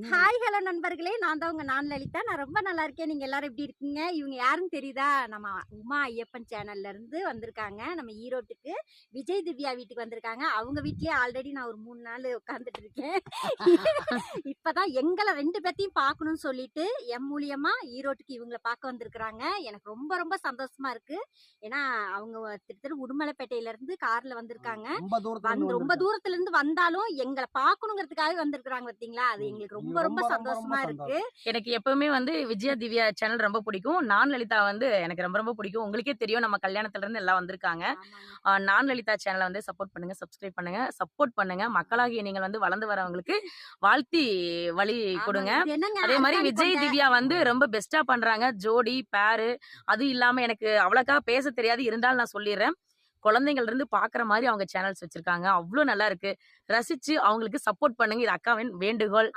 Hi hello நண்பர்களே, நான் தான் உங்க லலிதா. நான் ரொம்ப நல்லா இருக்கேன். நீங்க எல்லாரும் எப்படி இருக்கீங்க? இவங்க யாருன்னு தெரியுதா? நம்ம உமா ஐயப்பன் சேனல்ல இருந்து வந்திருக்காங்க. நம்ம ஈரோட்டுக்கு விஜய் திவ்யா வீட்டுக்கு வந்திருக்காங்க. அவங்க வீட்லயே ஆல்ரெடி நான் ஒரு 3 நாள் உட்கார்ந்துட்டு இருக்கேன். இப்பதான் எங்கள 2 பேத்தையும் பார்க்கணும்னு சொல்லிட்டு என் மூலியமா ஈரோட்டுக்கு இவங்கள பார்க்க வந்திருக்கிறாங்க. எனக்கு ரொம்ப ரொம்ப சந்தோஷமா இருக்கு. ஏன்னா அவங்க திருத்தரு உடுமலைப்பேட்டையில இருந்து கார்ல வந்திருக்காங்க. ரொம்ப தூரத்துல இருந்து வந்தாலும் எங்கள பார்க்கணுங்கிறதுக்காக வந்திருக்காங்க பாத்தீங்களா? அது எங்களுக்கு ரொம்ப ரொம்ப சந்தோஷமா இருக்கு. எனக்கு எப்பவுமே வந்து விஜயா திவ்யா சேனல் ரொம்ப பிடிக்கும். நான் லலிதா வந்து எனக்கு ரொம்ப ரொம்ப பிடிக்கும். உங்களுக்கே தெரியும் நம்ம கல்யாணத்துல இருந்து எல்லாம் வந்திருக்காங்க. நான் லலிதா சேனலை வந்து சப்போர்ட் பண்ணுங்க, சப்ஸ்கிரைப் பண்ணுங்க, சப்போர்ட் பண்ணுங்க. மக்களாகிய நீங்கள் வந்து வளர்ந்து வரவங்களுக்கு வாழ்த்தி வழி கொடுங்க. அதே மாதிரி விஜய் திவ்யா வந்து ரொம்ப பெஸ்டா பண்றாங்க. ஜோடி பேரு அது இல்லாம எனக்கு அவ்வளோக்கா பேச தெரியாது, இருந்தாலும் நான் சொல்லிடுறேன். குழந்தைகள் இருந்து பாக்குற மாதிரி அவங்க சேனல்ஸ் வச்சிருக்காங்க. அவ்வளவு நல்லா இருக்கு. ரசிச்சு அவங்களுக்கு சப்போர்ட் பண்ணுங்க. இது அக்காவின் வேண்டுகோள்.